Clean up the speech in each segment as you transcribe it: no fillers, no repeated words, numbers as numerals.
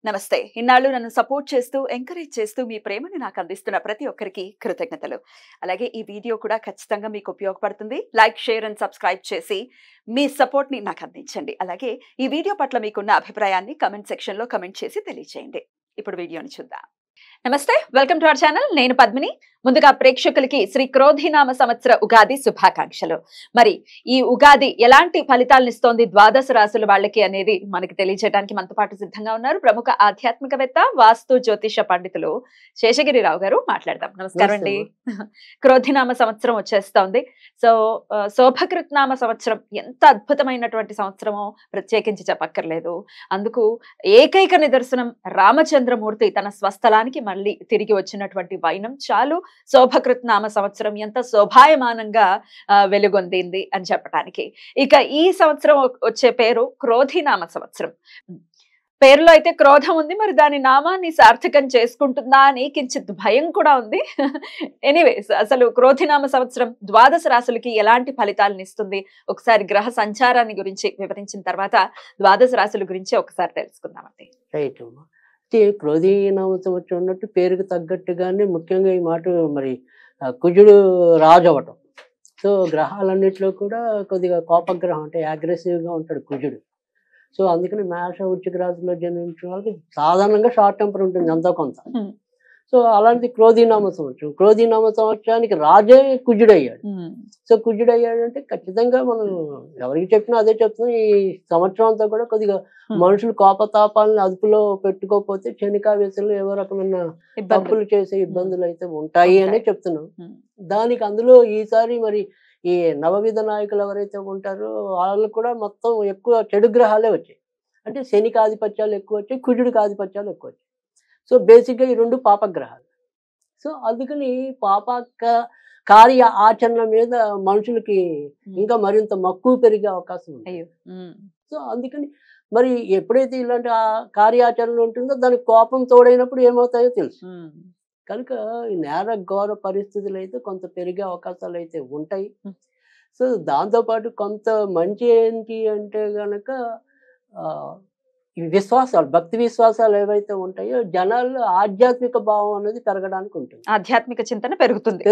నమస్తే. ఇన్నాళ్ళు నన్ను సపోర్ట్ చేస్తూ, ఎంకరేజ్ చేస్తూ మీ ప్రేమని నాకు అందిస్తున్న ప్రతి ఒక్కరికి కృతజ్ఞతలు. అలాగే ఈ వీడియో కూడా ఖచ్చితంగా మీకు ఉపయోగపడుతుంది. లైక్, షేర్ అండ్ సబ్స్క్రైబ్ చేసి మీ సపోర్ట్‌ని నాకు అందించండి. అలాగే ఈ వీడియో పట్ల మీకున్న అభిప్రాయాన్ని కామెంట్ సెక్షన్‌లో కామెంట్ చేసి తెలియజేయండి. ఇప్పుడు వీడియోని చూద్దాం. నమస్తే, వెల్కమ్ టు అవర్ ఛానల్. నేను పద్మిని. ముందుగా ప్రేక్షకులకి శ్రీ క్రోధినామ సంవత్సర ఉగాది శుభాకాంక్షలు. మరి ఈ ఉగాది ఎలాంటి ఫలితాలను ఇస్తోంది ద్వాదశ రాశుల వాళ్ళకి అనేది మనకి తెలియజేయడానికి మనతో పాటు సిద్ధంగా ఉన్నారు ప్రముఖ ఆధ్యాత్మికవేత్త, వాస్తు జ్యోతిష పండితులు శేషగిరిరావు గారు. మాట్లాడదాం. నమస్కారం అండి. క్రోధినామ సంవత్సరం వచ్చేస్తోంది. సో శోభకృత్నామ సంవత్సరం ఎంత అద్భుతమైనటువంటి సంవత్సరమో ప్రత్యేకించి చెప్పక్కర్లేదు. అందుకు ఏకైక నిదర్శనం రామచంద్రమూర్తి తన స్వస్థలానికి మళ్ళీ తిరిగి వచ్చినటువంటి వైనం చాలు శోభకృత్నామ సంవత్సరం ఎంత శోభాయమానంగా వెలుగొందింది అని చెప్పడానికి. ఇక ఈ సంవత్సరం వచ్చే పేరు క్రోధినామ సంవత్సరం. పేరులో అయితే క్రోధం ఉంది, మరి దాని నామాన్ని సార్థకం చేసుకుంటుందా అని కించిత్ భయం కూడా ఉంది. ఎనీవేస్, అసలు క్రోధినామ సంవత్సరం ద్వాదశ రాశులకి ఎలాంటి ఫలితాలను ఇస్తుంది ఒకసారి గ్రహ సంచారాన్ని గురించి వివరించిన తర్వాత ద్వాదశ రాశుల గురించి ఒకసారి తెలుసుకుందామండి. రైట్ అమ్మా. క్రోధినామ సంవత్సరం ఉన్నట్టు పేరుకు తగ్గట్టుగానే ముఖ్యంగా ఈ మాట మరి కుజుడు రాజు అవటం. సో గ్రహాలన్నింటిలో కూడా కొద్దిగా కోపగ్రహం, అంటే అగ్రెసివ్గా ఉంటాడు కుజుడు. సో అందుకని మేష వృశ్చిక రాశిలో జన్మించిన వాళ్ళకి సాధారణంగా షార్ట్ టెంపర్ ఉంటుంది ఎంతో కొంత. సో అలాంటి క్రోధినామ సంవత్సరం, క్రోధినామ సంవత్సరానికి రాజే కుజుడయ్యాడు. సో కుజుడయ్యాడంటే ఖచ్చితంగా మనం ఎవరికి చెప్పినా అదే చెప్తున్నాం. ఈ సంవత్సరం అంతా కూడా కొద్దిగా మనుషులు కోపతాపాలను అదుపులో పెట్టుకోకపోతే క్షణికావేశంలో ఏవో రకమైన తప్పులు చేసే ఇబ్బందులు అయితే ఉంటాయి అనే చెప్తున్నాం. దానికి అందులో ఈసారి మరి ఈ నవవిధ నాయకులు ఎవరైతే ఉంటారో వాళ్ళు కూడా మొత్తం ఎక్కువ చెడు గ్రహాలే వచ్చాయి. అంటే శనికి ఆధిపత్యాలు ఎక్కువ వచ్చాయి, కుజుడికి ఆధిపత్యాలు ఎక్కువ వచ్చాయి. సో బేసిక్గా ఈ రెండు పాపగ్రహాలు. సో అందుకని కార్య ఆచరణ మీద మనుషులకి ఇంకా మరింత మక్కువ పెరిగే అవకాశం ఉంది. సో అందుకని మరి ఎప్పుడైతే ఇలాంటి కార్యాచరణ ఉంటుందో దానికి కోపం తోడైనప్పుడు ఏమవుతాయో తెలుసు. కనుక ఈ నేర ఘోర పరిస్థితులు అయితే కొంత పెరిగే అవకాశాలు అయితే ఉంటాయి. సో దాంతోపాటు కొంత మంచి ఏంటి అంటే గనక ఈ విశ్వాసాలు, భక్తి విశ్వాసాలు ఏవైతే ఉంటాయో జనాల్లో ఆధ్యాత్మిక భావం అనేది పెరగడానికి ఉంటుంది. ఆధ్యాత్మిక చింతన పెరుగుతుంది.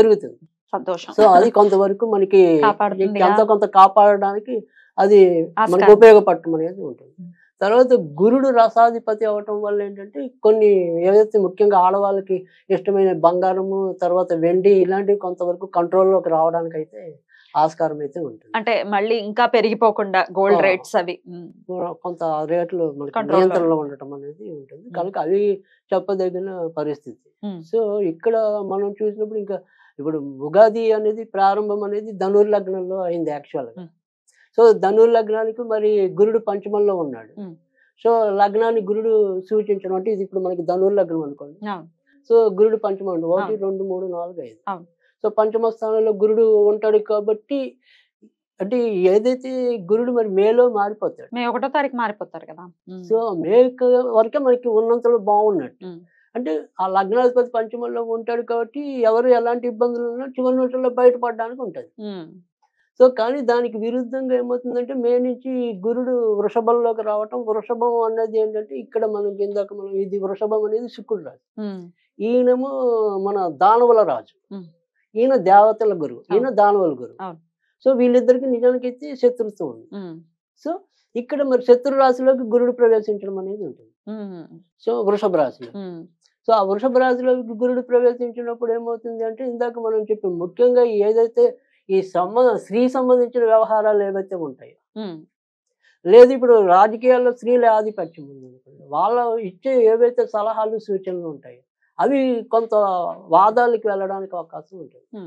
సంతోషం. సో అది కొంతవరకు మనకి కొంత కాపాడడానికి అది మనకు ఉపయోగపడటం అనేది ఉంటుంది. తర్వాత గురుడు రసాధిపతి అవటం వల్ల ఏంటంటే కొన్ని ఏదైతే ముఖ్యంగా ఆడవాళ్ళకి ఇష్టమైన బంగారము, తర్వాత వెండి ఇలాంటివి కొంతవరకు కంట్రోల్లోకి రావడానికి అయితే ఆస్కారం అయితే ఉంటుంది. అంటే మళ్ళీ ఇంకా పెరిగిపోకుండా గోల్డ్ రేట్స్ అవి కొంత రేట్లు మనకి నియంత్రణలో ఉండటం అనేది ఉంటుంది. కనుక అవి చెప్పదగిన పరిస్థితి. సో ఇక్కడ మనం చూసినప్పుడు ఇంకా ఇప్పుడు ఉగాది అనేది ప్రారంభం అనేది ధనుర్లగ్నంలో అయింది యాక్చువల్గా. సో ధనుర్లగ్నానికి మరి గురుడు పంచమంలో ఉన్నాడు. సో లగ్నాన్ని గురుడు సూచించడం అంటే ఇది ఇప్పుడు మనకి ధనుర్లగ్నం అనుకోండి. సో గురుడు పంచమం 1, 2, 3, 4, 5. సో పంచమ స్థానంలో గురుడు ఉంటాడు కాబట్టి అంటే ఏదైతే గురుడు మరి మేలో మారిపోతాడు. మే 1వ తారీఖు మారిపోతారు కదా. సో మే వరకే మనకి ఉన్నంతలో బాగున్నట్టు. అంటే ఆ లగ్నాధిపతి పంచమంలో ఉంటాడు కాబట్టి ఎవరు ఎలాంటి ఇబ్బందులు ఉన్నా చివరి నిమిషంలో బయటపడడానికి ఉంటుంది. సో కానీ దానికి విరుద్ధంగా ఏమవుతుందంటే మే నుంచి గురుడు వృషభంలోకి రావటం. వృషభం అనేది ఏంటంటే ఇక్కడ మనకి ఇందాక ఇది వృషభం అనేది శుక్రుడు రాజు. ఈయనేమో మన దానవుల రాజు, ఈయన దేవతల గురువు, ఈయన దానవుల గురువు. సో వీళ్ళిద్దరికి నిజానికి అయితే శత్రుత్వం ఉంది. సో ఇక్కడ మరి శత్రు రాశిలోకి గురుడు ప్రవేశించడం అనేది ఉంటుంది. సో వృషభ రాశిలో. సో ఆ వృషభ రాశిలోకి గురుడు ప్రవేశించినప్పుడు ఏమవుతుంది అంటే ఇందాక మనం చెప్పి ముఖ్యంగా ఏదైతే ఈ స్త్రీ సంబంధించిన వ్యవహారాలు ఏవైతే ఉంటాయో, లేదు ఇప్పుడు రాజకీయాల్లో స్త్రీల ఆధిపత్యం ఉంది, వాళ్ళ ఇచ్చే ఏవైతే సలహాలు సూచనలు ఉంటాయో అవి కొంత వాదాలకు వెళ్ళడానికి అవకాశం ఉంటుంది.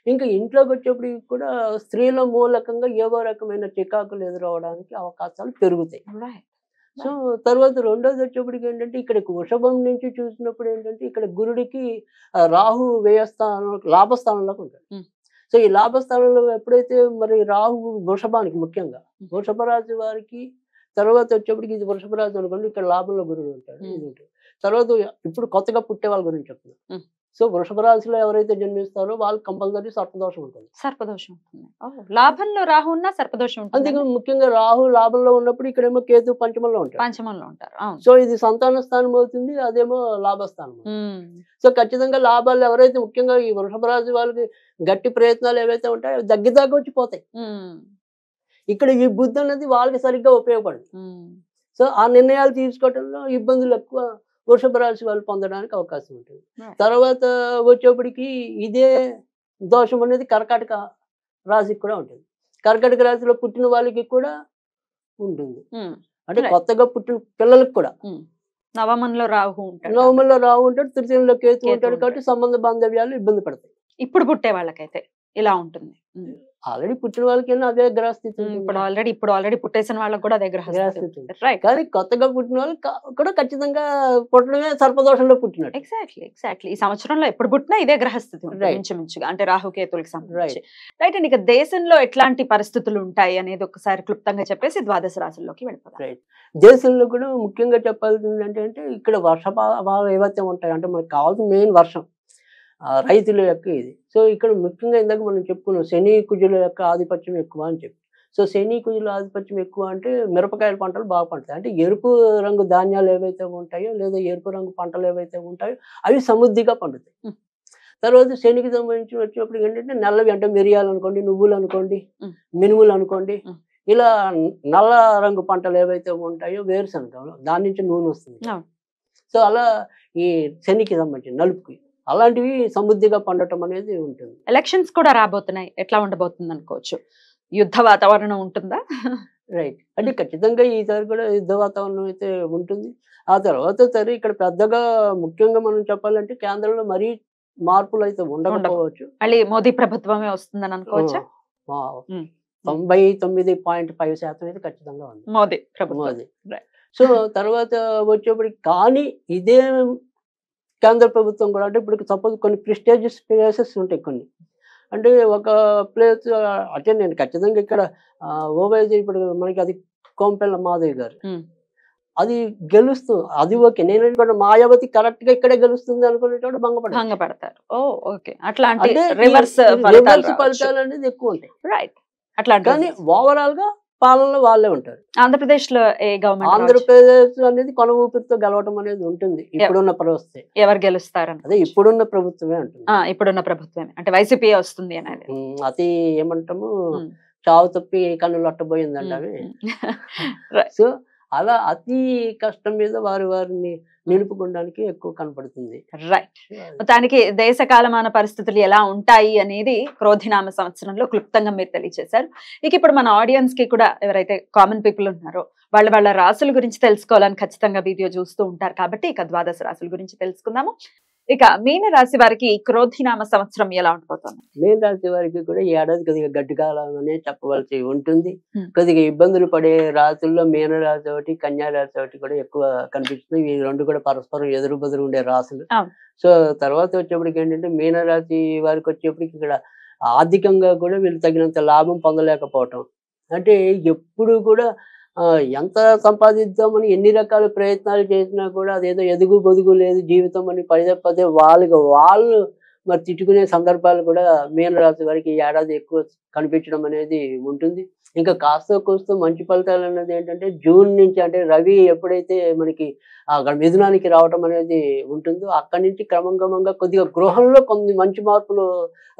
ఇంకా ఇంట్లోకి వచ్చేప్పుడు కూడా స్త్రీల మూలకంగా ఏవో రకమైన చికాకులు ఎదురవడానికి అవకాశాలు పెరుగుతాయి. సో తర్వాత రెండోది వచ్చేప్పటికి ఏంటంటే ఇక్కడ వృషభం నుంచి చూసినప్పుడు ఏంటంటే ఇక్కడ గురుడికి రాహు వ్యయస్థానం లాభస్థానంలోకి ఉంటాడు. సో ఈ లాభస్థానంలో ఎప్పుడైతే మరి రాహు వృషభానికి ముఖ్యంగా వృషభ రాశి వారికి తర్వాత వచ్చేప్పటికి ఇది వృషభ రాశి అనుకోండి, ఇక్కడ లాభంలో గురుడు ఉంటాడు. ఇది ఉంటుంది. తర్వాత ఇప్పుడు కొత్తగా పుట్టే వాళ్ళ గురించి చెప్తున్నాను. సో వృషభ రాశిలో ఎవరైతే జన్మిస్తారో వాళ్ళకి కంపల్సరీ సర్పదోషం ఉంటుంది. సర్పదోషం ఉంటుంది. లాభంలో రాహు ఉన్నా సర్పదోషం ఉంటుంది. అందుకే ముఖ్యంగా రాహు లాభంలో ఉన్నప్పుడు ఇక్కడేమో కేతు పంచమంలో ఉంటారు. పంచమంలో ఉంటారు. సో ఇది సంతాన స్థానం అవుతుంది, అదేమో లాభస్థానం. సో ఖచ్చితంగా లాభాలు ఎవరైతే ముఖ్యంగా ఈ వృషభ రాశి వాళ్ళకి గట్టి ప్రయత్నాలు ఏవైతే ఉంటాయో దగ్గరదాకా వచ్చి పోతాయి. ఇక్కడ ఈ బుద్ధి అనేది వాళ్ళకి సరిగ్గా ఉపయోగపడదు. సో ఆ నిర్ణయాలు తీసుకోవడంలో ఇబ్బందులు ఎక్కువ వృషభ రాశి వాళ్ళు పొందడానికి అవకాశం ఉంటుంది. తర్వాత వచ్చేప్పటికి ఇదే దోషం అనేది కర్కాటక రాశికి కూడా ఉంటుంది. కర్కాటక రాశిలో పుట్టిన వాళ్ళకి కూడా ఉంటుంది. అంటే కొత్తగా పుట్టిన పిల్లలకు కూడా నవమంలో రాహు ఉంటాడు. నవమంలో రాహు ఉంటాడు, తృతీయంలో కేతు ఉంటాడు. కాబట్టి సంబంధ బాంధవ్యాలు ఇబ్బంది పడతాయి. ఇప్పుడు పుట్టే వాళ్ళకైతే ఇలా ఉంటుంది. ఆల్రెడీ పుట్టిన వాళ్ళకి అదే గ్రహస్థితి. ఇప్పుడు ఆల్రెడీ పుట్టేసిన వాళ్ళకి కూడా అదే గ్రహస్థితి. కానీ కొత్తగా పుట్టిన వాళ్ళు కూడా ఖచ్చితంగా పుట్టడమే సర్పదోషంలో పుట్టినట్టు. ఎగ్జాక్ట్లీ ఈ సంవత్సరంలో ఎప్పుడు పుట్టినా ఇదే గ్రహస్థితి ఇంచుమించుగా, అంటే రాహుకేతులకు సంబంధించి. రైట్ అండి. ఇక దేశంలో ఎట్లాంటి పరిస్థితులు ఉంటాయి అనేది ఒకసారి క్లుప్తంగా చెప్పేసి ద్వాదశ రాశుల్లోకి వెళ్ళిపోతాం. రైట్. దేశంలో కూడా ముఖ్యంగా చెప్పాల్సింది అంటే ఇక్కడ వర్షపాతాలు ఏవైతే ఉంటాయి అంటే మనకు కావాల్సిన మెయిన్ వర్షం, రైతుల యొక్క ఇది. సో ఇక్కడ ముఖ్యంగా ఇందాక మనం చెప్పుకున్నాం శని కుజుల యొక్క ఆధిపత్యం ఎక్కువ అని చెప్పి. సో శని కుజుల ఆధిపత్యం ఎక్కువ అంటే మిరపకాయల పంటలు బాగా పండుతాయి. అంటే ఎరుపు రంగు ధాన్యాలు ఏవైతే ఉంటాయో లేదా ఎరుపు రంగు పంటలు ఏవైతే ఉంటాయో అవి సమృద్ధిగా పండుతాయి. తర్వాత శనికి సంబంధించి వచ్చినప్పుడు ఏంటంటే నల్లవి అంటే మిరియాలు అనుకోండి, నువ్వులు అనుకోండి, మినుములు అనుకోండి, ఇలా నల్ల రంగు పంటలు ఏవైతే ఉంటాయో వేరుశనగ దాని నుంచి నూనె వస్తుంది. సో అలా ఈ శనికి సంబంధించి నలుపుకి అలాంటివి సమృద్ధిగా పండటం అనేది ఉంటుంది. ఎలక్షన్స్ కూడా రాబోతున్నాయి, ఎట్లా ఉండబోతుంది అనుకోవచ్చు? యుద్ధ వాతావరణం ఉంటుందా? రైట్. అంటే ఖచ్చితంగా ఈసారి కూడా యుద్ధ వాతావరణం అయితే ఉంటుంది. ఆ తర్వాత సరే ఇక్కడ పెద్దగా ముఖ్యంగా మనం చెప్పాలంటే కేంద్రంలో మరీ మార్పులు అయితే ఉండకపోవచ్చు. మళ్ళీ మోదీ ప్రభుత్వమే వస్తుందని అనుకోవచ్చా? 99.5% అయితే ఖచ్చితంగా ఉంది మోదీ ప్రభుత్వం. సో తర్వాత వచ్చేప్పటికి కానీ ఇదే కేంద్ర ప్రభుత్వం కూడా అంటే ఇప్పుడు సపోజ్ కొన్ని ప్రెస్టీజియస్ ప్లేసెస్ ఉంటాయి కొన్ని. అంటే ఒక ప్లేస్ అంటే నేను ఖచ్చితంగా ఇక్కడ ఓవైసీ ఇప్పుడు మనకి అది కోంపెల్ల మాధవి గారు అది గెలుస్తూ అది ఓకే. నేను కూడా మాయావతి కరెక్ట్ గా ఇక్కడే గెలుస్తుంది అనుకునేటప్పుడు భంగపడతారు. అట్లాంటి ఫలితాలు అనేది ఎక్కువ ఉంటాయి. రైట్. అట్లా కానీ ఓవరాల్ గా పాలనలో వాళ్ళే ఉంటారు. ఆంధ్రప్రదేశ్ లో ఏ గవర్నమెంట్? ఆంధ్రప్రదేశ్ అనేది కొన ఊపిరితో గెలవటం అనేది ఉంటుంది. ఇప్పుడున్న పరిస్థితి ఎవరు గెలుస్తారని? అదే ఇప్పుడున్న ప్రభుత్వమే ఉంటుంది. ఇప్పుడున్న ప్రభుత్వమే అంటే వైసీపీ వస్తుంది అనేది. అతి ఏమంటాము చావు తప్పి కన్నులు అట్టబోయిందంట అవి. సో అలా అతి కష్టం మీద వారిని నిలుపుకోవడానికి ఎక్కువ కనపడుతుంది. రైట్. మొత్తానికి దేశ కాలమాన పరిస్థితులు ఎలా ఉంటాయి అనేది క్రోధినామ సంవత్సరంలో క్లుప్తంగా మీరు తెలియజేశారు. ఇక ఇప్పుడు మన ఆడియన్స్ కి కూడా ఎవరైతే కామన్ పీపుల్ ఉన్నారో వాళ్ళ రాశుల గురించి తెలుసుకోవాలని ఖచ్చితంగా వీడియో చూస్తూ ఉంటారు. కాబట్టి ఇక ద్వాదశ రాశుల గురించి తెలుసుకుందాము. ఇక మీన రాశి వారికి క్రోధినామ సంవత్సరం ఎలా ఉండిపోతుంది? మీన రాశి వారికి కూడా ఈ ఏడాది కొద్దిగా గడ్డి కాలం అనే చెప్పవలసి ఉంటుంది. కొద్దిగా ఇబ్బందులు పడే రాశుల్లో మీన రాశి ఒకటి, కన్యా రాశి ఒకటి కూడా ఎక్కువ కనిపిస్తుంది. ఈ రెండు కూడా పరస్పరం ఎదురు బదురు ఉండే రాశులు. సో తర్వాత వచ్చేప్పటికి ఏంటంటే మీన రాశి వారికి వచ్చేప్పటికి ఇక్కడ ఆర్థికంగా కూడా వీళ్ళు తగినంత లాభం పొందలేకపోవటం. అంటే ఎప్పుడు కూడా ఎంత సంపాదిద్దామని ఎన్ని రకాల ప్రయత్నాలు చేసినా కూడా అదేదో ఎదుగు బొదుగు లేదు జీవితం అని పదే వాళ్ళు మరి తిట్టుకునే సందర్భాలు కూడా మీన రాశి వారికి ఈ ఏడాది ఎక్కువ కనిపించడం అనేది ఉంటుంది. ఇంకా కాస్త కోస్త మంచి ఫలితాలు అనేది ఏంటంటే జూన్ నుంచి అంటే రవి ఎప్పుడైతే మనకి అక్కడ మిథునానికి రావటం అనేది ఉంటుందో అక్కడి నుంచి క్రమంగా కొద్దిగా గృహంలో కొన్ని మంచి మార్పులు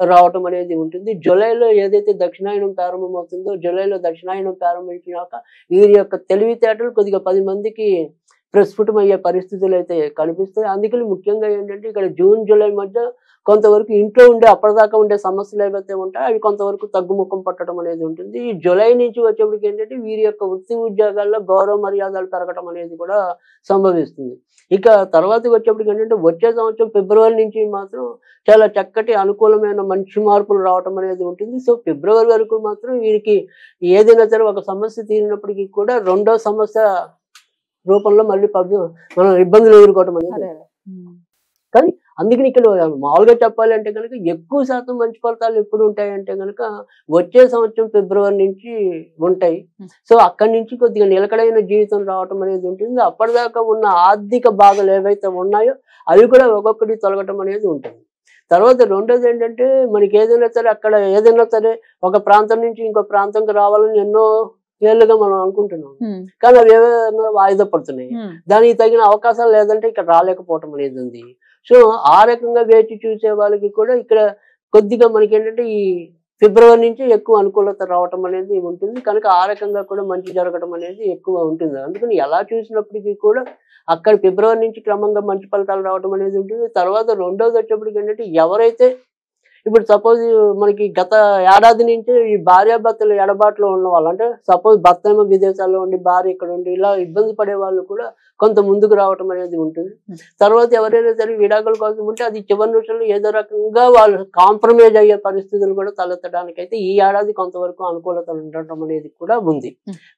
రావటం అనేది ఉంటుంది. జూలైలో ఏదైతే దక్షిణాయనం ప్రారంభమవుతుందో జూలైలో దక్షిణాయనం ప్రారంభించినాక వీరి యొక్క తెలివితేటలు కొద్దిగా 10 మందికి ప్రస్ఫుటమయ్యే పరిస్థితులు అయితే కనిపిస్తాయి. అందుకని ముఖ్యంగా ఏంటంటే ఇక్కడ జూన్ జూలై మధ్య కొంతవరకు ఇంట్లో ఉండే అప్పటిదాకా ఉండే సమస్యలు ఏవైతే ఉంటాయో అవి కొంతవరకు తగ్గుముఖం పట్టడం అనేది ఉంటుంది. ఈ జూలై నుంచి వచ్చేప్పటికి ఏంటంటే వీరి యొక్క వృత్తి ఉద్యోగాల్లో గౌరవ మర్యాదలు పెరగడం అనేది కూడా సంభవిస్తుంది. ఇక తర్వాత వచ్చేప్పటికి ఏంటంటే వచ్చే సంవత్సరం ఫిబ్రవరి నుంచి మాత్రం చాలా చక్కటి అనుకూలమైన మంచి మార్పులు రావటం అనేది ఉంటుంది. సో ఫిబ్రవరి వరకు మాత్రం వీరికి ఏదైనా సరే ఒక సమస్య తీరినప్పటికీ కూడా రెండో సమస్య రూపంలో మళ్ళీ మనం ఇబ్బందులు ఎదుర్కోవటం అనేది. కానీ అందుకని ఇక్కడ మామూలుగా చెప్పాలి అంటే కనుక ఎక్కువ శాతం మంచి ఫలితాలు ఎప్పుడు ఉంటాయంటే కనుక వచ్చే సంవత్సరం ఫిబ్రవరి నుంచి ఉంటాయి. సో అక్కడి నుంచి కొద్దిగా నిలకడైన జీవితం రావటం అనేది ఉంటుంది. అప్పటిదాకా ఉన్న ఆర్థిక బాధలు ఏవైతే ఉన్నాయో అవి కూడా ఒక్కొక్కటి తొలగటం అనేది ఉంటుంది. తర్వాత రెండోది ఏంటంటే మనకి ఏదైనా సరే అక్కడ ఏదైనా సరే ఒక ప్రాంతం నుంచి ఇంకో ప్రాంతంకి రావాలని ఎన్నో ఏళ్ళుగా మనం అనుకుంటున్నాం, కానీ అవి ఏమైనా వాయిదా పడుతున్నాయి. దానికి తగిన అవకాశాలు లేదంటే ఇక్కడ రాలేకపోవటం అనేది ఉంది. సో ఆ రకంగా వేచి చూసే వాళ్ళకి కూడా ఇక్కడ కొద్దిగా మనకి ఏంటంటే ఈ ఫిబ్రవరి నుంచి ఎక్కువ అనుకూలత రావటం అనేది ఉంటుంది. కనుక ఆ రకంగా కూడా మంచి జరగడం అనేది ఎక్కువ ఉంటుంది. అందుకని ఎలా చూసినప్పటికీ కూడా అక్కడ ఫిబ్రవరి నుంచి క్రమంగా మంచి ఫలితాలు రావడం అనేది ఉంటుంది. తర్వాత రెండోది వచ్చేప్పటికి ఏంటంటే ఎవరైతే ఇప్పుడు సపోజ్ మనకి గత ఏడాది నుంచి ఈ భార్యాభర్తలు ఎడబాటులో ఉన్న వాళ్ళు, అంటే సపోజ్ భర్త ఏమో విదేశాల్లో ఉండి భార్య ఇక్కడ ఉండి ఇలా ఇబ్బంది పడే వాళ్ళు కూడా కొంత ముందుకు రావటం అనేది ఉంటుంది. తర్వాత ఎవరైనా సరే విడాకుల కోసం ఉంటే అది చివరి నిమిషంలో ఏదో రకంగా వాళ్ళు కాంప్రమైజ్ అయ్యే పరిస్థితులు కూడా తలెత్తడానికైతే ఈ ఏడాది కొంతవరకు అనుకూలత ఉండటం అనేది కూడా ఉంది.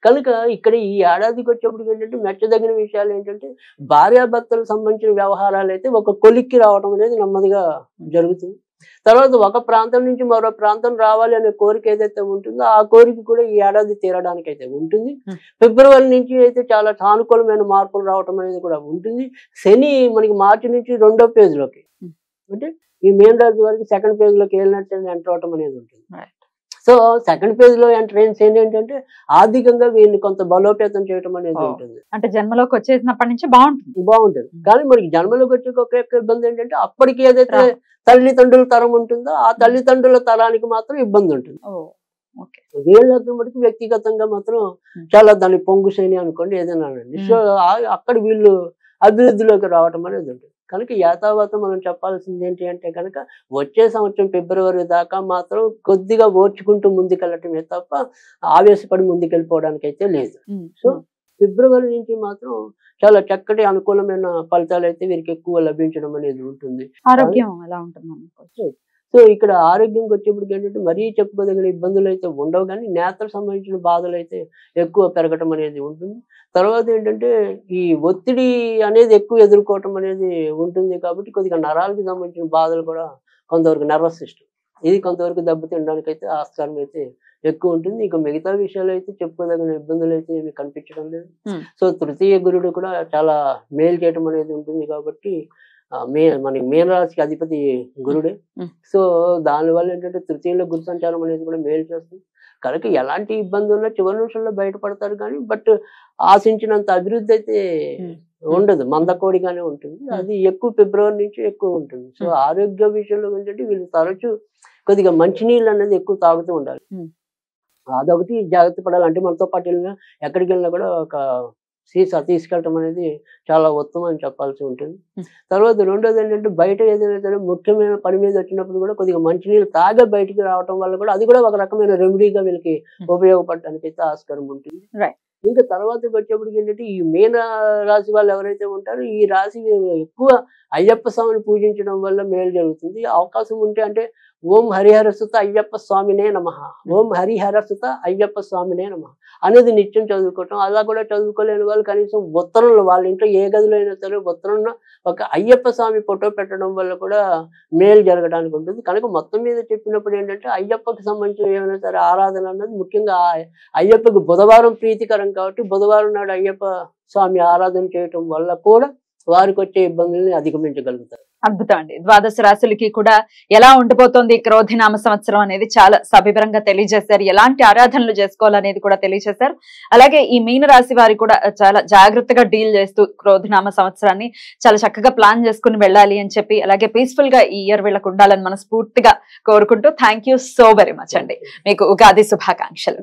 కనుక ఇక్కడ ఈ ఏడాదికి వచ్చేప్పటికి ఏంటంటే మెచ్చదగిన విషయాలు ఏంటంటే భార్యాభర్తలకు సంబంధించిన వ్యవహారాలు అయితే ఒక కొలిక్కి రావడం అనేది నెమ్మదిగా జరుగుతుంది. తర్వాత ఒక ప్రాంతం నుంచి మరో ప్రాంతం రావాలి అనే కోరిక ఏదైతే ఉంటుందో ఆ కోరిక కూడా ఈ ఏడాది తీరడానికి అయితే ఉంటుంది. ఫిబ్రవరి నుంచి అయితే చాలా సానుకూలమైన మార్పులు రావటం అనేది కూడా ఉంటుంది. శని మనకి మార్చి నుంచి 2వ పేజ్లోకి, అంటే ఈ మీన రాశి వారికి 2nd పేజ్లోకి వెళ్ళినట్టు ఎంటర్ అవటం అనేది ఉంటుంది. సో 2nd పేజ్లో ఎంటర్ అయిన శని ఏంటంటే ఆర్థికంగా వీళ్ళని కొంత బలోపేతం చేయటం అనేది ఉంటుంది. అంటే జన్మలోకి వచ్చేసినప్పటి నుంచి బాగుంటుంది. కానీ మనకి జన్మలోకి వచ్చే ఒక ఇబ్బంది ఏంటంటే అప్పటికి ఏదైతే తల్లిదండ్రుల తరం ఉంటుందో ఆ తల్లిదండ్రుల తరానికి మాత్రం ఇబ్బంది ఉంటుంది. వీళ్ళకి మటుకు వ్యక్తిగతంగా మాత్రం చాలా దాన్ని పొంగు శని అనుకోండి ఏదైనా అండి. సో అక్కడ వీళ్ళు అభివృద్ధిలోకి రావటం అనేది ఉంటుంది. కనుక యాతావాత మనం చెప్పాల్సింది ఏంటి అంటే కనుక వచ్చే సంవత్సరం ఫిబ్రవరి దాకా మాత్రం కొద్దిగా ఓర్చుకుంటూ ముందుకెళ్ళటమే తప్ప ఆవేశపడి ముందుకెళ్ళిపోవడానికి అయితే లేదు. సో ఫిబ్రవరి నుంచి మాత్రం చాలా చక్కటి అనుకూలమైన ఫలితాలు అయితే వీరికి ఎక్కువ లభించడం అనేది ఉంటుంది. ఆరోగ్యం ఎలా ఉంటుంది? సో ఇక్కడ ఆరోగ్యంకి వచ్చేప్పటికి ఏంటంటే మరీ చెప్పుకోదగిన ఇబ్బందులు అయితే ఉండవు, కానీ నేతలకు సంబంధించిన బాధలు అయితే ఎక్కువ పెరగటం అనేది ఉంటుంది. తర్వాత ఏంటంటే ఈ ఒత్తిడి అనేది ఎక్కువ ఎదుర్కోవటం అనేది ఉంటుంది. కాబట్టి కొద్దిగా నరాలకు సంబంధించిన బాధలు కూడా కొంతవరకు నర్వస్ సిస్టమ్ ఇది కొంతవరకు దెబ్బతినడానికి అయితే ఆస్కారం అయితే ఎక్కువ ఉంటుంది. ఇక మిగతా విషయాలు అయితే చెప్పుకోదగిన ఇబ్బందులు అయితే ఏమి కనిపించడం లేదు. సో తృతీయ గురుడు కూడా చాలా మేలు చేయటం అనేది ఉంటుంది. కాబట్టి మనకి మీన రాశికి అధిపతి గురుడే. సో దానివల్ల ఏంటంటే తృతీయంలో గురు సంచారం అనేది కూడా మేలు చేస్తుంది. కనుక ఎలాంటి ఇబ్బంది ఉన్నా చివరి నిమిషంలో బయటపడతారు, కానీ బట్ ఆశించినంత అభివృద్ధి అయితే ఉండదు, మందకోడిగానే ఉంటుంది. అది ఎక్కువ ఫిబ్రవరి నుంచి ఎక్కువ ఉంటుంది. సో ఆరోగ్య విషయంలో ఏంటంటే వీళ్ళు తరచూ కొద్దిగా మంచినీళ్ళు అనేది ఎక్కువ తాగుతూ ఉండాలి. అదొకటి జాగ్రత్త పడాలి. అంటే మనతో పాటు వెళ్ళినా ఎక్కడికి వెళ్ళినా కూడా ఒక సీసా తీసుకెళ్ళటం అనేది చాలా ఉత్తమం అని చెప్పాల్సి ఉంటుంది. తర్వాత రెండోది ఏంటంటే బయట ఏదైనా సరే ముఖ్యమైన పని మీద వచ్చినప్పుడు కూడా కొద్దిగా మంచినీళ్ళు తాగే బయటికి రావటం వల్ల కూడా అది కూడా ఒక రకమైన రెమెడీగా వీళ్ళకి ఉపయోగపడటానికి అయితే ఆస్కారం ఉంటుంది. ఇంకా తర్వాతకి వచ్చేప్పటికి ఏంటంటే ఈ మీన రాశి వాళ్ళు ఎవరైతే ఉంటారో ఈ రాశి ఎక్కువ అయ్యప్ప స్వామిని పూజించడం వల్ల మేలు జరుగుతుంది. అవకాశం ఉంటే అంటే ఓం హరిహర సుత అయ్యప్ప స్వామినే నమః, ఓం హరిహర సుత అయ్యప్ప స్వామినే నమః అనేది నిత్యం చదువుకోవటం. అలా కూడా చదువుకోలేని వాళ్ళు కనీసం ఉత్తరంలో వాళ్ళ ఇంట్లో ఏ గదిలో అయినా సరే ఉత్తరంలో ఒక అయ్యప్ప స్వామి ఫోటో పెట్టడం వల్ల కూడా మేలు జరగడానికి ఉంటుంది. కనుక మొత్తం మీద చెప్పినప్పుడు ఏంటంటే అయ్యప్పకి సంబంధించిన ఏమైనా సరే ఆరాధన అన్నది ముఖ్యంగా అయ్యప్పకి బుధవారం ప్రీతికరం కాబట్టి బుధవారం నాడు అయ్యప్ప స్వామి ఆరాధన చేయటం వల్ల కూడా వారికి వచ్చే ఇబ్బందుల్ని అధిగమించగలుగుతారు. అద్భుతం అండి. ద్వాదశ రాశులకి కూడా ఎలా ఉండిపోతుంది క్రోధినామ సంవత్సరం అనేది చాలా సవివరంగా తెలియజేశారు. ఎలాంటి ఆరాధనలు చేసుకోవాలనేది కూడా తెలియజేశారు. అలాగే ఈ మీన రాశి వారి కూడా చాలా జాగ్రత్తగా డీల్ చేస్తూ క్రోధినామ సంవత్సరాన్ని చాలా చక్కగా ప్లాన్ చేసుకుని వెళ్ళాలి అని చెప్పి, అలాగే పీస్ఫుల్ గా ఈ ఇయర్ వీళ్ళకు ఉండాలని మనస్ఫూర్తిగా కోరుకుంటూ thank you so very much అండి. మీకు ఉగాది శుభాకాంక్షలు.